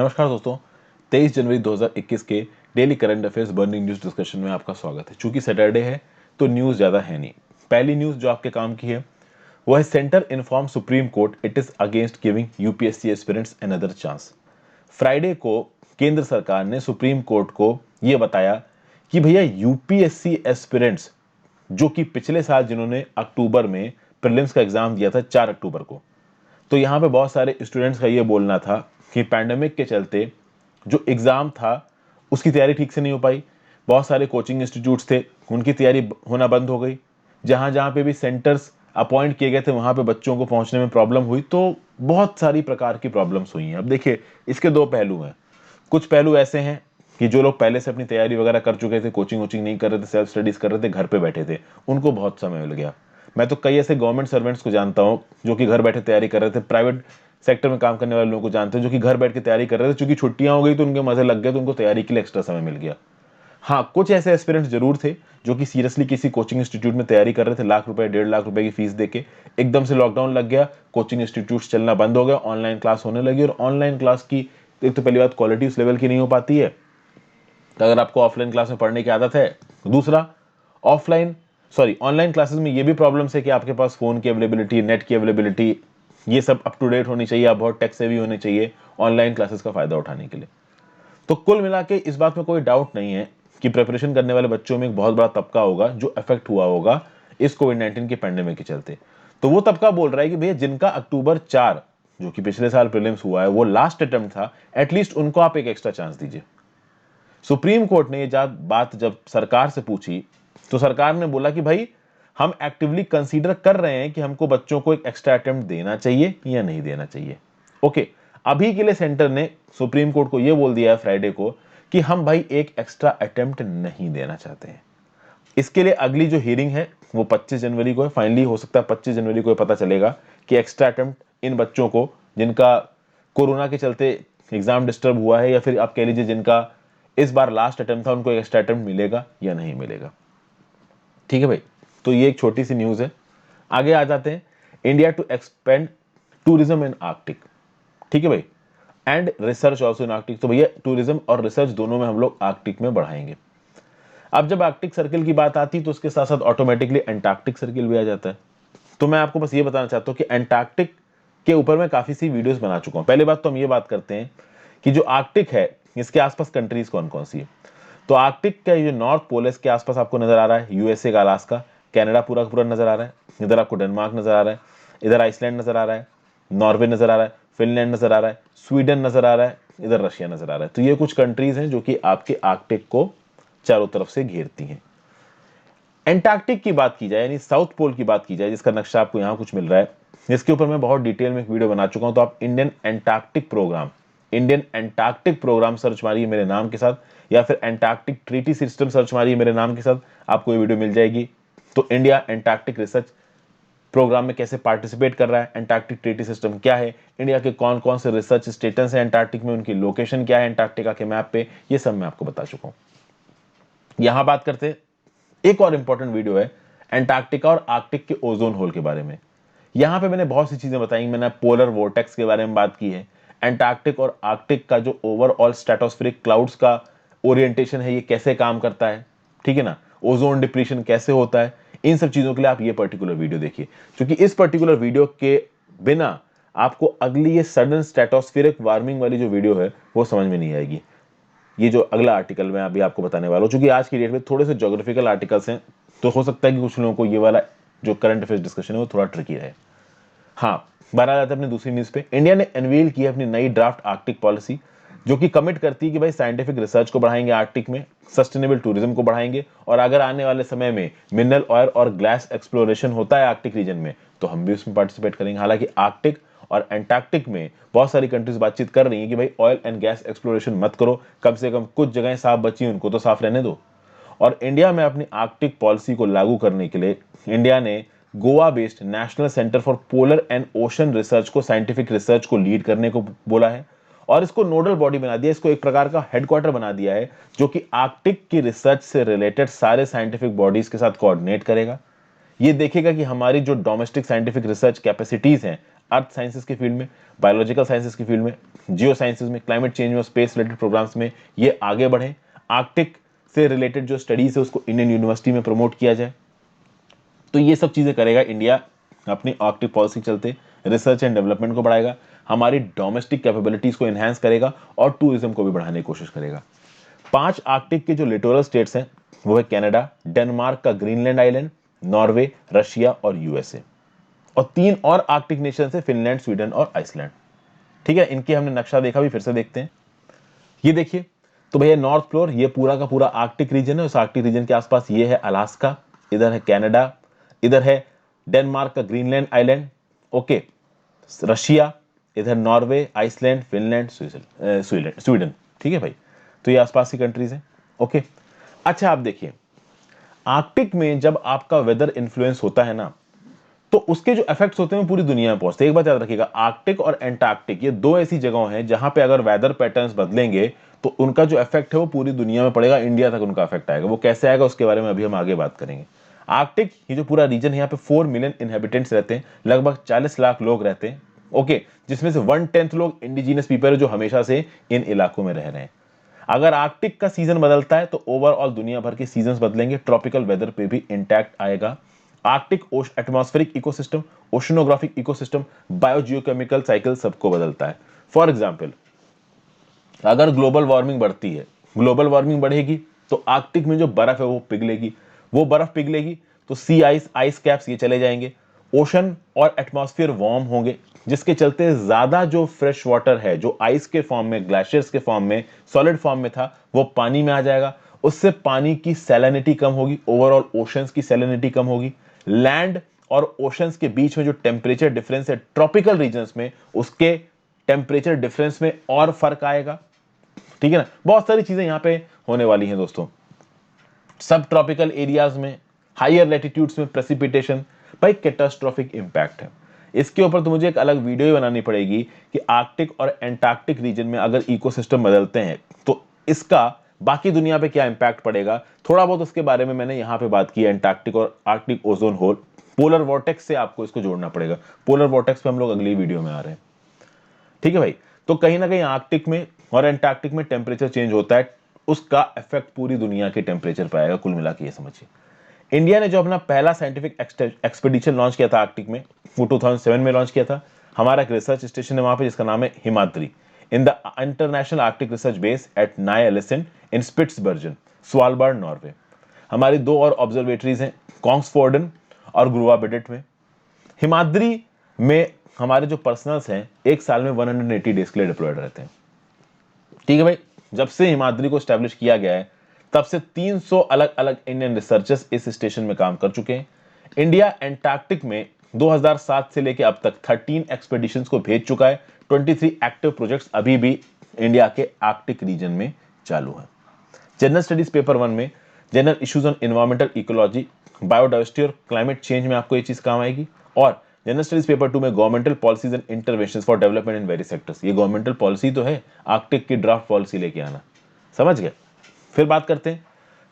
नमस्कार दोस्तों, 23 जनवरी 2021 के daily current affairs burning news discussion में आपका स्वागत है। चूंकि सैटरडे है तो न्यूज ज़्यादा है नहीं। पहली न्यूज जो आपके काम की है वो है centre inform supreme court it is against giving UPSC aspirants another chance. Friday को केंद्र सरकार ने सुप्रीम कोर्ट को यह बताया कि भैया यूपीएससी एस्पिरेंट्स जो कि पिछले साल जिन्होंने अक्टूबर में प्रीलिम्स का एग्जाम दिया था 4 अक्टूबर को, तो यहाँ पे बहुत सारे स्टूडेंट्स का ये बोलना था कि पैंडेमिक के चलते जो एग्ज़ाम था उसकी तैयारी ठीक से नहीं हो पाई। बहुत सारे कोचिंग इंस्टीट्यूट्स थे, उनकी तैयारी होना बंद हो गई। जहाँ जहाँ पे भी सेंटर्स अपॉइंट किए गए थे वहाँ पे बच्चों को पहुँचने में प्रॉब्लम हुई। तो बहुत सारी प्रकार की प्रॉब्लम्स हुई हैं। अब देखिए, इसके दो पहलू हैं। कुछ पहलू ऐसे हैं कि जो लोग पहले से अपनी तैयारी वगैरह कर चुके थे, कोचिंग वोचिंग नहीं कर रहे थे, सेल्फ स्टडीज कर रहे थे, घर पे बैठे थे, उनको बहुत समय मिल गया। मैं तो कई ऐसे गवर्नमेंट सर्वेंट्स को जानता हूँ जो कि घर बैठे तैयारी कर रहे थे। प्राइवेट सेक्टर में काम करने वाले लोगों को जानते हैं जो कि घर बैठ के तैयारी कर रहे थे। चूंकि छुट्टियां हो गई तो उनके मजे लग गए, तो उनको तैयारी के लिए एक्स्ट्रा समय मिल गया। हाँ, कुछ ऐसे एस्पिरेंट्स जरूर थे जो कि सीरियसली किसी कोचिंग इंस्टीट्यूट में तैयारी कर रहे थे, लाख रुपए 1.5 लाख रुपए की फीस देके। एकदम से लॉकडाउन लग गया, कोचिंग इंस्टीट्यूट चलना बंद हो गया, ऑनलाइन क्लास होने लगी। और ऑनलाइन क्लास की एक तो पहली बात क्वालिटी उस लेवल की नहीं हो पाती है, तो अगर आपको ऑफलाइन क्लास में पढ़ने की आदत है। दूसरा, ऑफलाइन सॉरी ऑनलाइन क्लासेस में ये भी प्रॉब्लम्स है कि आपके पास फोन की अवेलेबिलिटी, नेट की अवेलेबिलिटी, ये सब अप टू डेट होनी चाहिए। आप बहुत टेक सेवी होने चाहिए ऑनलाइन क्लासेस का फायदा उठाने के लिए। तो कुल मिला के इस बात में कोई डाउट नहीं है कि प्रिपरेशन करने वाले बच्चों में एक बहुत बड़ा तबका होगा जो अफेक्ट हुआ होगा इस कोविड-19 के पैंडेमिक के चलते। तो वो तबका बोल रहा है कि भैया जिनका अक्टूबर 4 जो कि पिछले साल प्रीलिम्स हुआ है वो लास्ट अटेम्प्ट था, एटलीस्ट उनको आप एक एक्स्ट्रा चांस दीजिए। सुप्रीम कोर्ट ने ये बात जब सरकार से पूछी तो सरकार ने बोला कि भाई हम एक्टिवली कंसीडर कर रहे हैं कि हमको बच्चों को एक एक्स्ट्रा अटेम्प्ट देना चाहिए या नहीं देना चाहिए। ओके, अभी के लिए सेंटर ने सुप्रीम कोर्ट को यह बोल दिया है फ्राइडे को कि हम भाई एक एक्स्ट्रा अटेम्प्ट नहीं देना चाहते हैं। इसके लिए अगली जो हियरिंग है वो 25 जनवरी को है। फाइनली हो सकता है 25 जनवरी को पता चलेगा कि एक्स्ट्रा अटेम्प्ट इन बच्चों को जिनका कोरोना के चलते एग्जाम डिस्टर्ब हुआ है, या फिर आप कह लीजिए जिनका इस बार लास्ट अटेम्प्ट था, उनको एक्स्ट्रा अटेम्प्ट मिलेगा या नहीं मिलेगा। ठीक है भाई, तो ये एक छोटी सी न्यूज है। आगे आ जाते हैं। India to expand tourism in Arctic. ठीक है भाई, and research also in Arctic. तो भैया टूरिज्म और रिसर्च दोनों में हम लोग आर्कटिक में बढ़ाएंगे। अब जब आर्कटिक सर्किल की बात आती है तो उसके साथ साथ ऑटोमेटिकली एंटार्क्टिक सर्किल भी आ जाता है। तो मैं आपको बस ये बताना चाहता हूं कि एंटार्क्टिक के ऊपर मैं काफी सी वीडियोस बना चुका हूं। पहले बात तो हम ये बात करते हैं कि जो आर्कटिक है इसके आसपास कंट्रीज कौन कौन सी है। तो आर्कटिक का जो नॉर्थ पोल है इसके आसपास आपको नजर आ रहा है यूएसए का अलास्का, कनाडा पूरा पूरा नजर आ रहा है। इधर आपको डेनमार्क नजर आ रहा है, इधर आइसलैंड नजर आ रहा है, नॉर्वे नजर आ रहा है, फिनलैंड नजर आ रहा है, स्वीडन नजर आ रहा है, इधर रशिया नजर आ रहा है। तो ये कुछ कंट्रीज हैं जो कि आपके आर्कटिक को चारों तरफ से घेरती हैं। एंटार्क्टिक की बात की जाए यानी साउथ पोल की बात की जाए, जिसका नक्शा आपको यहां कुछ मिल रहा है, जिसके ऊपर मैं बहुत डिटेल में एक वीडियो बना चुका हूं। तो आप इंडियन एंटार्क्टिक प्रोग्राम सर्च मारिए मेरे नाम के साथ, या फिर एंटार्क्टिक ट्रीटी सिस्टम सर्च मारिए मेरे नाम के साथ, आपको ये वीडियो मिल जाएगी। तो इंडिया एंटार्क्टिक रिसर्च प्रोग्राम में कैसे पार्टिसिपेट कर रहा है, एंटार्क्टिक ट्रीटी सिस्टम क्या है, इंडिया के कौन कौन से रिसर्च स्टेटस है एंटार्क्टिक में, उनकी लोकेशन क्या है एंटार्क्टिका के मैप पे, ये सब मैं आपको बता चुका हूं। यहां बात करते हैं, एक और इंपॉर्टेंट वीडियो है एंटार्क्टिका और आर्कटिक के ओजोन होल के बारे में। यहां पे मैंने बहुत सी चीजें बताई। मैंने पोलर वोर्टेक्स के बारे में बात की है, एंटार्क्टिक और आर्कटिक का जो ओवरऑल स्ट्रेटोस्फेरिक क्लाउड्स का ओरिएंटेशन है ये कैसे काम करता है, ठीक है ना, ओजोन डिप्लीशन कैसे होता है, इन सब चीजों के लिए आप ये पर्टिकुलर वीडियो देखिए। क्योंकि इस पर्टिकुलर वीडियो के बिना आपको अगली ये सडन स्ट्रेटोस्फेरिक वार्मिंग वाली जो वीडियो है वो समझ में नहीं आएगी। ये जो अगला आर्टिकल मैं अभी आपको बताने वाला हूं, क्योंकि आज की डेट में थोड़े से ज्योग्राफिकल आर्टिकल्स हैं, तो हो सकता है कि कुछ लोगों को ये वाला जो करंट अफेयर्स डिस्कशन है वो थोड़ा ट्रिकी रहे। हाँ, बात आ जाता है अपनी दूसरी न्यूज पे। इंडिया ने अनवील की अपनी नई ड्राफ्ट आर्कटिक पॉलिसी, जो कि कमिट करती है कि भाई साइंटिफिक रिसर्च को बढ़ाएंगे आर्कटिक में, सस्टेनेबल टूरिज्म को बढ़ाएंगे, और अगर आने वाले समय में मिनरल ऑयल और ग्लास एक्सप्लोरेशन होता है आर्कटिक रीजन में तो हम भी उसमें पार्टिसिपेट करेंगे। हालांकि आर्कटिक और एंटार्क्टिक में बहुत सारी कंट्रीज बातचीत कर रही हैं कि भाई ऑयल एंड गैस एक्सप्लोरेशन मत करो, कम से कम कुछ जगहें साफ बची उनको तो साफ रहने दो। और इंडिया में अपनी आर्कटिक पॉलिसी को लागू करने के लिए इंडिया ने Goa based national centre for polar and ocean research को साइंटिफिक रिसर्च को लीड करने को बोला है, और इसको नोडल बॉडी बना दिया, इसको एक प्रकार का हेडक्वार्टर बना दिया है जो कि आर्कटिक की रिसर्च से रिलेटेड सारे साइंटिफिक बॉडीज के साथ कोऑर्डिनेट करेगा। ये देखेगा कि हमारी जो डोमेस्टिक साइंटिफिक रिसर्च कैपेसिटीज हैं अर्थ साइंसेस की फील्ड में, बायोलॉजिकल साइंसेस की फील्ड में, जियो साइंसेस में, क्लाइमेट चेंज में, स्पेस रिलेटेड प्रोग्राम्स में, ये आगे बढ़े। आर्कटिक से रिलेटेड जो स्टडीज है उसको इंडियन यूनिवर्सिटी में प्रमोट किया जाए। तो ये सब चीजें करेगा इंडिया अपनी आर्कटिक पॉलिसी चलते, रिसर्च एंड डेवलपमेंट को बढ़ाएगा, हमारी डोमेस्टिक कैपेबिलिटीज को एनहांस करेगा और टूरिज्म को भी बढ़ाने की कोशिश करेगा। 5 आर्कटिक के जो लिटोरल स्टेट्स हैं वो है कनाडा, डेनमार्क का ग्रीनलैंड आइलैंड, नॉर्वे, रशिया और यूएसए, और 3 और आर्कटिक नेशन है फिनलैंड, स्वीडन और आइसलैंड। ठीक है, इनके हमने नक्शा देखा भी, फिर से देखते हैं। ये देखिए, तो भैया नॉर्थ फ्लोर ये पूरा का पूरा आर्कटिक रीजन है। उस आर्कटिक रीजन के आसपास ये है अलास्का, इधर है कनाडा, इधर है डेनमार्क का ग्रीनलैंड आइलैंड, ओके, रशिया, इधर नॉर्वे, आइसलैंड, फिनलैंड, स्वीडन। ठीक है भाई, तो ये आसपास की कंट्रीज हैं। ओके, अच्छा आप देखिए, आर्कटिक में जब आपका वेदर इन्फ्लुएंस होता है ना, तो उसके जो इफेक्ट्स होते हैं वो पूरी दुनिया में पहुंचते हैं। एक बात याद रखिएगा, आर्कटिक और एंटार्क्टिक ये 2 ऐसी जगह हैं जहां पे अगर वेदर पैटर्न्स बदलेंगे तो उनका जो इफेक्ट है वो पूरी दुनिया में पड़ेगा, इंडिया तक उनका इफेक्ट आएगा। वो कैसे आएगा उसके बारे में अभी हम आगे बात करेंगे। आर्कटिक ये जो पूरा रीजन है, यहाँ पे 4 मिलियन इनहेबिटेंट्स रहते हैं, लगभग 40 लाख लोग रहते हैं, ओके, जिसमें से 1/10 लोग इंडिजिनस पीपल है जो हमेशा से इन इलाकों में रह रहे हैं। अगर आर्कटिक का सीजन बदलता है तो ओवरऑल दुनिया भर के सीजन्स बदलेंगे, ट्रॉपिकल वेदर पे भी इंटैक्ट आएगा। Arctic atmospheric ecosystem, oceanographic ecosystem, biogeochemical cycle सबको बदलता है। फॉर एग्जाम्पल, अगर ग्लोबल वार्मिंग बढ़ती है, ग्लोबल वार्मिंग बढ़ेगी तो आर्कटिक में जो बर्फ है वो पिघलेगी, वो बर्फ पिघलेगी तो सी आइस, आइस कैप्स ये चले जाएंगे, ओशन और एटमॉस्फेयर वार्म होंगे, जिसके चलते ज्यादा जो फ्रेश वाटर है जो आइस के फॉर्म में, ग्लेशियर्स के फॉर्म में, सॉलिड फॉर्म में था, वो पानी में आ जाएगा। उससे पानी की सैलिनिटी कम होगी, ओवरऑल ओशंस की सैलिनिटी कम होगी। लैंड और ओशंस के बीच में जो टेम्परेचर डिफरेंस है ट्रॉपिकल रीजन्स में, उसके टेम्परेचर डिफरेंस में और फर्क आएगा। ठीक है ना, बहुत सारी चीजें यहां पे होने वाली हैं दोस्तों। सब ट्रॉपिकल एरियाज में, हायर लैटिट्यूड्स में प्रेसिपिटेशन, भाई कैटास्ट्रोफिक इंपैक्ट है। इसके ऊपर तो मुझे एक अलग वीडियो ही बनानी पड़ेगी कि आर्कटिक और एंटार्क्टिक रीजन में अगर इकोसिस्टम बदलते हैं तो इसका बाकी दुनिया पे क्या इंपैक्ट पड़ेगा। थोड़ा बहुत उसके बारे में मैंने यहां पे बात की है, एंटार्क्टिक और Arctic ozone hole, polar vortex से आपको इसको जोड़ना पड़ेगा। पोलर वॉर्टेक्स पे हम लोग अगली वीडियो में आ रहे हैं। ठीक है भाई, तो कहीं ना कहीं आर्कटिक में और एंटार्क्टिक में टेम्परेचर चेंज होता है, उसका इफेक्ट पूरी दुनिया के टेम्परेचर पर आएगा। कुल मिला के ये समझिए, इंडिया ने जो अपना पहला साइंटिफिक एक्सपेडिशन लॉन्च किया था आर्कटिक में, वो 2007 में लॉन्च किया था। हमारा एक रिसर्च स्टेशन है वहां पे जिसका नाम है Himadri, in the international Arctic research base at Ny Alesund in Spitsbergen, Svalbard, Norway. हमारी 2 और ऑब्जर्वेटरीज हैं, कॉन्ग्सफोर्डन और ग्रुवाबेडेट में। हिमाद्री में हमारे जो पर्सनल्स हैं एक साल में 180 डेज के लिए डिप्लॉयड रहते हैं। ठीक है भाई, जब से हिमाद्री को स्टैब्लिश किया गया है तब से 300 अलग अलग इंडियन रिसर्चर्स इस स्टेशन में काम कर चुके हैं। इंडिया एंटार्क्टिक में 2007 से लेकर अब तक 13 एक्सपेडिशंस को भेज चुका है। 23 एक्टिव प्रोजेक्ट्स अभी भी इंडिया के आर्कटिक रीजन में चालू है। जनरल स्टडीज पेपर 1 में general issues on environmental ecology, biodiversity और क्लाइमेट चेंज में आपको ये चीज काम आएगी। और जनरल स्टडीज पेपर 2 में governmental policies and interventions for development in various sectors, ये गवर्नमेंटल पॉलिसी तो है, आर्कटिक की ड्राफ्ट पॉलिसी लेके आना। समझ गए। फिर बात करते हैं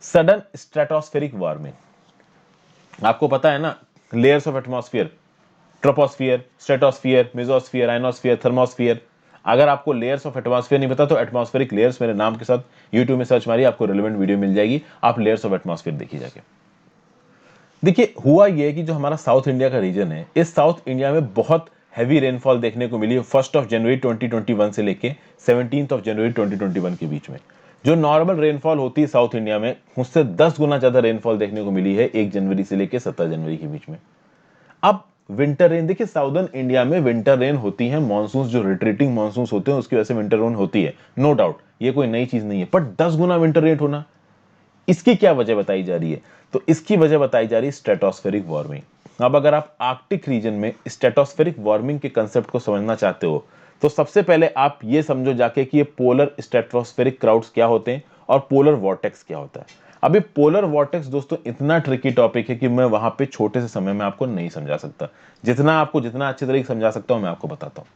सडन स्ट्रेटोस्फेरिक वार्मिंग। आपको पता है ना, layers of atmosphere, troposphere, stratosphere, mesosphere, ionosphere, thermosphere. अगर आपको लेयर्स ऑफ एटमॉस्फेयर नहीं पता तो एटमॉस्फेरिक लेयर्स मेरे नाम के साथ यूट्यूब में सर्च मारिए, आपको रिलेवेंट वीडियो मिल जाएगी, आप लेयर्स ऑफ एटमॉस्फेयर देखिए जाके। देखिए, हुआ ये है कि जो हमारा साउथ इंडिया का रीजन है, इस साउथ इंडिया में बहुत हैवी रेनफॉल देखने को मिली 1 जनवरी 2021 से लेके 17 जनवरी 2021 के बीच में। जो नॉर्मल रेनफॉल होती है साउथ इंडिया में, उससे 10 गुना ज्यादा रेनफॉल देखने को मिली है 1 जनवरी से लेके 17 जनवरी के बीच में। अब विंटर रेन देखिए, साउदर्न इंडिया में विंटर रेन होती है, मानसून जो रिट्रीटिंग मानसून होते हैं उसकी वजह से विंटर रेन होती है, नो डाउट, ये कोई नई चीज नहीं है। पर 10 गुना विंटर रेन होना, इसकी क्या वजह बताई जा रही है? तो इसकी वजह बताई जा रही है स्ट्रेटोस्फेरिक वार्मिंग। अब अगर आप आर्कटिक रीजन में स्ट्रेटोस्फेरिक वार्मिंग के कंसेप्ट को समझना चाहते हो तो सबसे पहले आप ये समझो जाके कि ये पोलर स्ट्रेटोस्फेरिक क्राउड्स क्या होते हैं और पोलर वॉर्टेक्स क्या होता है। अभी पोलर वॉर्टेक्स दोस्तों इतना ट्रिकी टॉपिक है कि मैं वहां पे छोटे से समय में आपको नहीं समझा सकता, जितना अच्छी तरीके से समझा सकता हूं मैं आपको बताता हूं।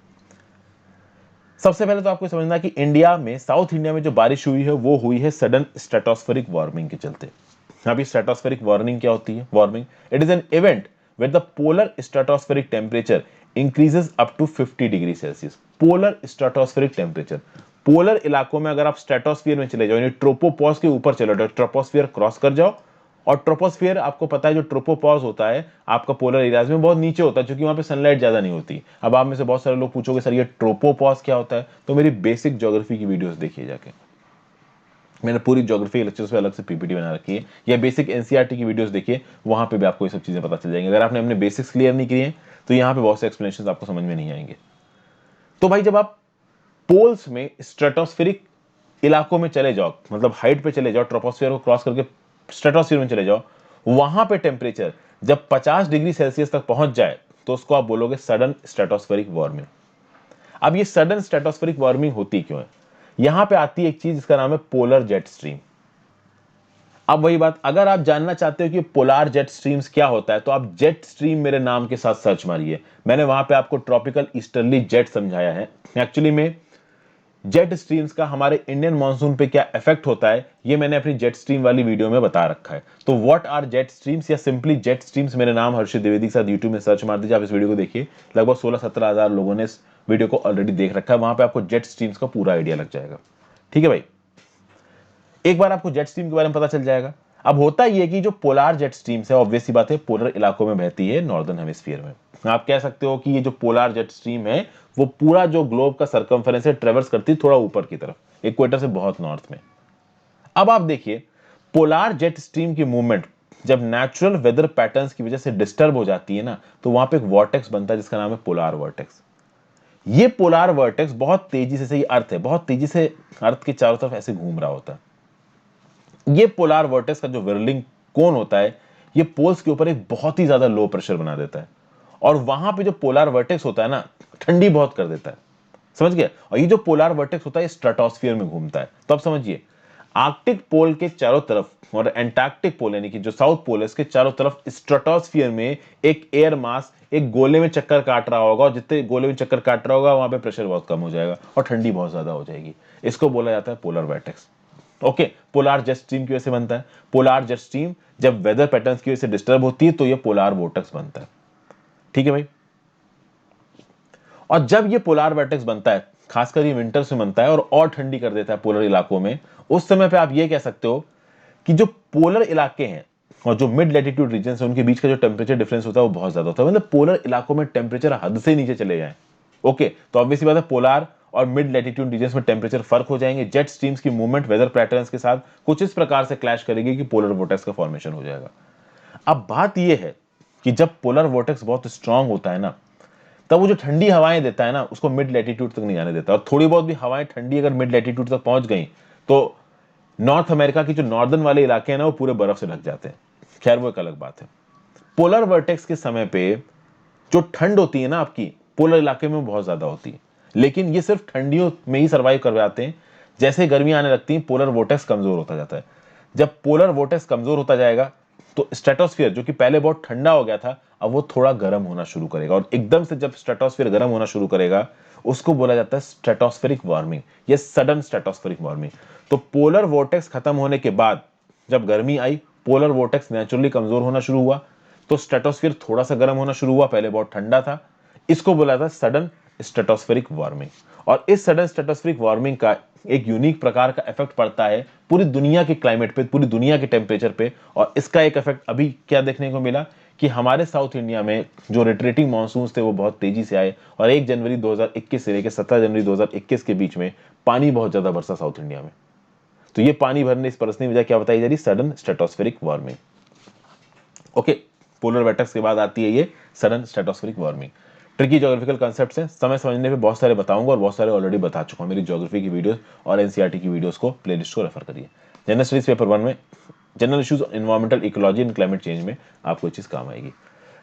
सबसे पहले तो आपको समझना कि इंडिया में, साउथ इंडिया में जो बारिश हुई है वो हुई है सडन स्ट्रेटोस्फेरिक वार्मिंग के चलते। अभी स्ट्रेटोस्फेरिक वार्मिंग क्या होती है? Warming, it is an event where the polar stratospheric temperature increases up to 50 degree Celsius. Polar stratospheric temperature, polar इलाकों में अगर आप स्ट्रेटोस्फीयर में चले जाओ, यानी ट्रोपोपॉज के ऊपर चले जाओ, ट्रोपोस्फियर क्रॉस कर जाओ, और ट्रोपोस्फियर आपको पता है जो ट्रोपोपॉज होता है आपका पोलर एरियाज में बहुत नीचे होता है, क्योंकि वहां पे सनलाइट ज्यादा नहीं होती। अब आप में से बहुत सारे लोग पूछोगे सर ये ट्रोपोपॉज क्या होता है, तो मेरी बेसिक ज्योग्राफी की वीडियोस देखिए जाके, मैंने पूरी ज्योग्राफी के लेक्चर्स पे अलग से पीपीटी बना रखी है, या बेसिक एनसीईआरटी की वीडियोस देखिए, वहां पे भी आपको ये सब चीजें पता चल जाएंगी। अगर आपने अपने बेसिक्स क्लियर नहीं किए हैं तो यहाँ पे बहुत से एक्सप्लेनेशन आपको समझ में नहीं आएंगे। तो भाई जब आप पोल्स में स्ट्रेटोस्फेरिक इलाकों में चले जाओ, मतलब हाइट पे चले जाओ, ट्रोपोस्फियर को क्रॉस करके स्ट्रेटोस्फियर में चले जाओ, वहां पे टेम्परेचर जब 50 डिग्री सेल्सियस तक पहुंच जाए तो उसको आप बोलोगे सडन स्ट्रेटोस्फेरिक वार्मिंग। अब ये सडन स्ट्रेटोस्फेरिक वार्मिंग होती क्यों है? यहां पे आती है एक चीज जिसका नाम है पोलर जेट स्ट्रीम। अब वही बात, अगर आप जानना चाहते हो कि पोलार जेट स्ट्रीम्स क्या होता है, तो आप जेट स्ट्रीम मेरे नाम के साथ सर्च मारिए। मैंने वहां पे आपको ट्रॉपिकल ईस्टर्ली जेट समझाया है। एक्चुअली में जेट स्ट्रीम्स का हमारे इंडियन मॉनसून पे क्या इफेक्ट होता है, ये मैंने अपनी जेट स्ट्रीम वाली वीडियो में बता रखा है। तो व्हाट आर जेट स्ट्रीम्स, या सिंपली जेट स्ट्रीम्स, मेरे नाम हर्षित द्विवेदी के साथ यूट्यूब में सर्च मार दीजिए, आप इस वीडियो को देखिए। लगभग 16-17 हजार लोगों ने इस वीडियो को ऑलरेडी देख रखा है, वहां पे आपको जेट स्ट्रीम्स का पूरा आइडिया लग जाएगा। ठीक है भाई, एक बार आपको जेट स्ट्रीम के बारे में पता चल जाएगा। अब होता यह कि जो पोलार जेट स्ट्रीम्स है, ऑब्वियस सी बात है, पोलर इलाकों में बहती है, नॉर्दर्न हेमिस्फीयर में। आप कह सकते हो कि ये जो पोलार जेट स्ट्रीम है वो पूरा जो ग्लोब का सर्कमफेरेंस है ट्रेवर्स करती है थोड़ा ऊपर की तरफ, इक्वेटर से बहुत नॉर्थ में। अब आप देखिए, पोलार जेट स्ट्रीम की मूवमेंट जब नेचुरल वेदर पैटर्न्स की वजह से डिस्टर्ब हो जाती है ना, तो वहां पे एक वॉर्टेक्स बनता है जिसका नाम है पोलार वर्टेक्स। ये पोलार वर्टेक्स बहुत तेजी से, ये अर्थ है, बहुत तेजी से अर्थ के चारों तरफ ऐसे घूम रहा होता है। ये पोलार वर्टेक्स का जो विरलिंग कोन होता है, ये पोल्स के ऊपर एक बहुत ही ज्यादा लो प्रेशर बना देता है, और वहां पे जो पोलार वर्टेक्स होता है ना, ठंडी बहुत कर देता है। समझ गया? और ये जो पोलार वर्टेक्स होता है स्ट्रेटोस्फियर में घूमता है। तो अब समझिए, आर्कटिक पोल के चारों तरफ और एंटार्क्टिक पोल यानी कि जो साउथ पोल है इसके चारों तरफ स्ट्रेटोस्फियर में एक एयर मास एक गोले में चक्कर काट रहा होगा, और जितने गोले में चक्कर काट रहा होगा वहां पे प्रेशर बहुत कम हो जाएगा और ठंडी बहुत ज्यादा हो जाएगी। इसको बोला जाता है polar vertex. Okay, polar jet stream की वजह से बनता है। पोलार जेट स्ट्रीम जब वेदर पैटर्न्स की वजह से डिस्टर्ब होती है तो ये पोलार वोर्टेक्स बनता है। ठीक है भाई, और जब ये पोलार वर्टेक्स बनता है, खासकर ये विंटर्स में बनता है और ठंडी कर देता है पोलर इलाकों में, उस समय पे आप ये कह सकते हो कि जो पोलर इलाके हैं और जो मिड लैटिट्यूड रीजन है उनके बीच का जो टेम्परेचर डिफरेंस होता है वो बहुत ज्यादा होता है, मतलब पोलर इलाकों में टेम्परेचर हद से नीचे चले जाए। ओके, तो ऑब्वियसली बात है पोलर और मिड लैटिट्यूड रीजन में टेम्परेचर फर्क हो जाएंगे। जेट स्ट्रीम्स की मूवमेंट वेदर पैटर्न्स के साथ कुछ इस प्रकार से क्लैश करेगी कि पोलर वोर्टेक्स का फॉर्मेशन हो जाएगा। अब बात यह है कि जब पोलर वोर्टेक्स बहुत स्ट्रांग होता है ना, तब वो जो ठंडी हवाएं देता है ना उसको मिड लैटिट्यूड तक नहीं जाने देता, और थोड़ी बहुत भी हवाएं ठंडी अगर मिड लैटिट्यूड तक पहुंच गई तो नॉर्थ अमेरिका की जो नॉर्दर्न वाले इलाके हैं ना वो पूरे बर्फ से ढक जाते हैं। खैर वो एक अलग बात है। पोलर वर्टेक्स के समय पे जो ठंड होती है ना आपकी पोलर इलाके में बहुत ज्यादा होती है, लेकिन ये सिर्फ ठंडियों में ही सर्वाइव कर जाते हैं। जैसे गर्मी आने लगती है पोलर वोर्टेक्स कमजोर होता जाता है। जब पोलर वोर्टेक्स कमजोर होता जाएगा तो स्ट्रेटोस्फियर जो कि पहले बहुत ठंडा हो गया था अब वो थोड़ा गर्म होना शुरू करेगा, और एकदम से जब स्ट्रेटोस्फियर गर्म होना शुरू करेगा उसको बोला जाता है स्ट्रेटोस्फेरिक वार्मिंग या सडन स्ट्रेटोस्फेरिक वार्मिंग। तो पोलर वोर्टेक्स खत्म होने के बाद जब गर्मी आई, पोलर वोर्टेक्स नेचुरली कमजोर होना शुरू हुआ, तो स्ट्रेटोस्फियर थोड़ा सा गर्म होना शुरू हुआ, पहले बहुत ठंडा था। इसको बोला था सडन स्ट्रेटोस्फेरिक वार्मिंग। और इस सडन स्ट्रेटोस्फेरिक वार्मिंग का एक यूनिक प्रकार का इफेक्ट पड़ता है पूरी दुनिया के क्लाइमेट पे, पूरी दुनिया के टेम्परेचर पे। और इसका एक इफेक्ट अभी क्या देखने को मिला कि हमारे साउथ इंडिया में जो रिट्रेटिंग मानसून थे वो बहुत तेजी से आए, और 1 जनवरी 2021 से लेकर 17 जनवरी 2021 के बीच में पानी बहुत ज्यादा बरसा साउथ इंडिया में। तो ये पानी भरने इस परसनी वजह क्या बताई जा रही? Sudden stratospheric warming. Okay, polar vertex के बाद आती है ये sudden stratospheric warming. Tricky geographical concepts हैं, समय समझने पे बहुत सारे बताऊंगा और बहुत सारे ऑलरेडी बता चुका हूं। मेरी ज्योग्राफी की वीडियोस और एनसीईआरटी की वीडियोस को प्लेलिस्ट को रेफर करिए। जनरल स्टडीज पेपर 1 में general issues environmental ecology and climate change में आपको चीज काम आएगी।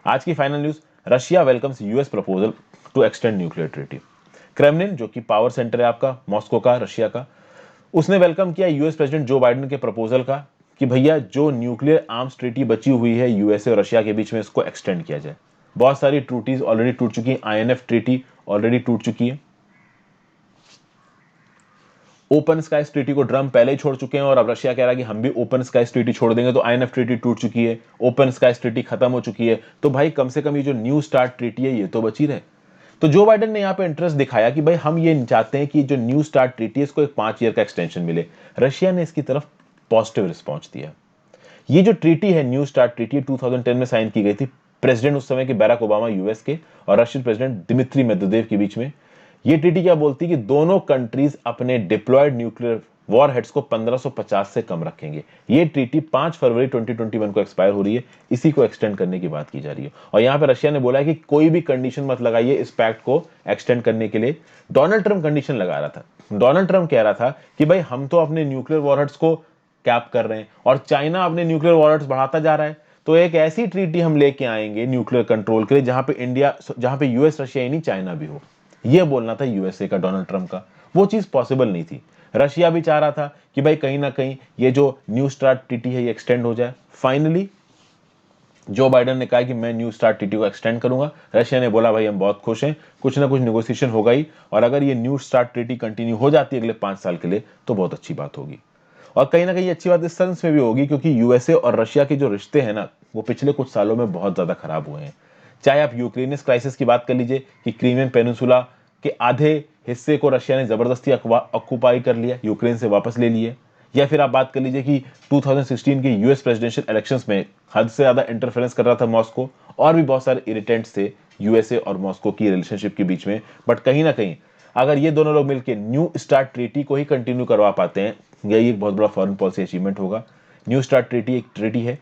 आज की final news, Russia welcomes US proposal to extend nuclear treaty. Kremlin जो कि पावर सेंटर है आपका मॉस्को का, रशिया का, उसने वेलकम किया यूएस प्रेसिडेंट जो बाइडेन के प्रपोजल का कि भैया जो न्यूक्लियर आर्म्स ट्रीटी बची हुई है यूएसए और रशिया के बीच में इसको एक्सटेंड किया जाए। बहुत सारी ट्रूटीज ऑलरेडी टूट चुकी हैं, आईएनएफ ट्रीटी ऑलरेडी टूट चुकी है, ओपन स्काईज ट्रीटी को ट्रम्प पहले ही छोड़ चुके हैं और अब रशिया कह रहा है कि हम भी ओपन स्काईज ट्रीटी छोड़ देंगे, तो आईएनएफ ट्रीटी टूट चुकी है, ओपन स्काईज ट्रीटी खत्म हो चुकी है, तो भाई कम से कम ये जो न्यू स्टार्ट ट्रीटी है ये तो बची रहे। तो जो बाइडेन ने यहाँ पे इंटरेस्ट दिखाया कि भाई हम ये चाहते हैं कि जो न्यू स्टार्ट ट्रीटी है इसको एक 5 ईयर का एक्सटेंशन मिले। रशिया ने इसकी तरफ पॉजिटिव रिस्पॉन्स दिया। ये जो ट्रीटी है न्यू स्टार्ट ट्रीटी 2010 में साइन की गई थी प्रेसिडेंट उस समय के बैराक ओबामा यूएस के और रशियन प्रेसिडेंट दिमित्री मेदवेदेव के बीच में। ये ट्रीटी क्या बोलती है कि दोनों कंट्रीज अपने डिप्लॉयड न्यूक्लियर वॉरहेड्स को 1550 से कम रखेंगे। ये ट्रीटी 5 फरवरी 2021 को एक्सपायर हो रही है, इसी को एक्सटेंड करने की बात की जा रही है। और यहां पे रशिया ने बोला है कि कोई भी कंडीशन मत लगाइए इस पैक्ट को एक्सटेंड करने के लिए। डोनाल्ड ट्रंप कंडीशन लगा रहा था। डोनाल्ड ट्रंप कह रहा था कि भाई हम तो अपने न्यूक्लियर वॉरहेड्स को कैप कर रहे हैं और चाइना अपने न्यूक्लियर वॉरहेड्स बढ़ाता जा रहा है, तो एक ऐसी ट्रीटी हम लेके आएंगे न्यूक्लियर कंट्रोल के लिए जहां पे यूएस रशिया ही नहीं चाइना भी हो। यह बोलना था यूएसए का, डोनाल्ड ट्रंप का। वो चीज पॉसिबल नहीं थी। रशिया भी चाह रहा था कि भाई कहीं ना कहीं ये जो न्यू स्टार्ट ट्रीटी है ये एक्सटेंड हो जाए। फाइनली जो बाइडेन ने कहा कि मैं न्यू स्टार्ट ट्रीटी को एक्सटेंड करूंगा। रशिया ने बोला भाई हम बहुत खुश हैं, कुछ ना कुछ नेगोशिएशन होगा ही, और अगर ये न्यू स्टार्ट ट्रीटी कंटिन्यू हो जाती है अगले 5 साल के लिए तो बहुत अच्छी बात होगी। और कहीं ना कहीं अच्छी बात इस सेंस में भी होगी क्योंकि यूएसए और रशिया के जो रिश्ते हैं ना वो पिछले कुछ सालों में बहुत ज्यादा खराब हुए हैं। चाहे आप यूक्रेन क्राइसिस की बात कर लीजिए कि क्रीमियन पेनिनसुला के आधे हिस्से को रशिया ने जबरदस्ती ऑक्युपाई कर लिया, यूक्रेन से वापस ले लिए, या फिर आप बात कर लीजिए कि 2016 के यूएस प्रेसिडेंशियल इलेक्शंस में हद से ज्यादा इंटरफेरेंस कर रहा था मॉस्को, और भी बहुत सारे इरिटेंट्स थे यूएसए और मॉस्को की रिलेशनशिप के बीच में। बट कहीं ना कहीं अगर ये दोनों लोग मिलकर न्यू स्टार्ट ट्रीटी को ही कंटिन्यू करवा पाते हैं, यही एक बहुत बड़ा फॉरेन पॉलिसी अचीवमेंट होगा। न्यू स्टार्ट ट्रीटी एक ट्रीटी है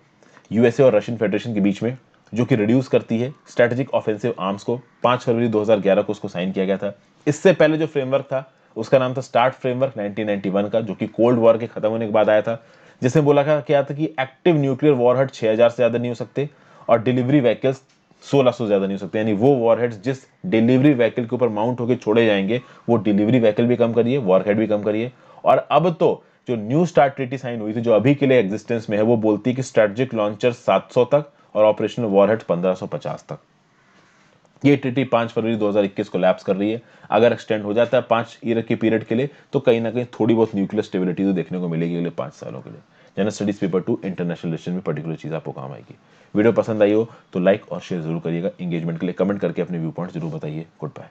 यूएसए और रशियन फेडरेशन के बीच में जो कि रिड्यूस करती है स्ट्रेटेजिक ऑफेंसिव आर्म्स को। 5 फरवरी 2011 को उसको साइन किया गया था। इससे पहले जो फ्रेमवर्क था उसका नाम था स्टार्ट फ्रेमवर्क 1991 का, जो कि कोल्ड वॉर के खत्म होने के बाद आया था, जिसमें बोला क्या था कि एक्टिव न्यूक्लियर वॉरहेड 6000 से ज्यादा नहीं हो सकते और डिलीवरी व्हीकल्स 1600 से ज्यादा नहीं हो सकते। यानी वो वॉरहेड्स जिस डिलीवरी व्हीकल के ऊपर माउंट होकर छोड़े जाएंगे वो डिलीवरी व्हीकल भी कम करिए, वॉरहेड भी कम करिए। और अब तो जो न्यू स्टार्ट ट्रीटी साइन हुई थी जो अभी के लिए एग्जिस्टेंस में है वो बोलती है कि स्ट्रेटेजिक लॉन्चर 700 तक और ऑपरेशनल वॉरहेड 1550 तक। ये ट्रीटी 5 फरवरी 2021 को लैप्स कर रही है। अगर एक्सटेंड हो जाता है 5 ईयर के पीरियड के लिए तो कहीं ना कहीं थोड़ी बहुत न्यूक्लियर स्टेबिलिटी तो देखने को मिलेगी अगले 5 सालों के लिए। General studies paper 2 international relation में पर्टिकुलर चीज आपको काम आएगी। वीडियो पसंद आई हो तो लाइक और शेयर जरूर करिएगा। एंगेजमेंट के लिए कमेंट करके अपने व्यू पॉइंट जरूर बताइए। Good bye.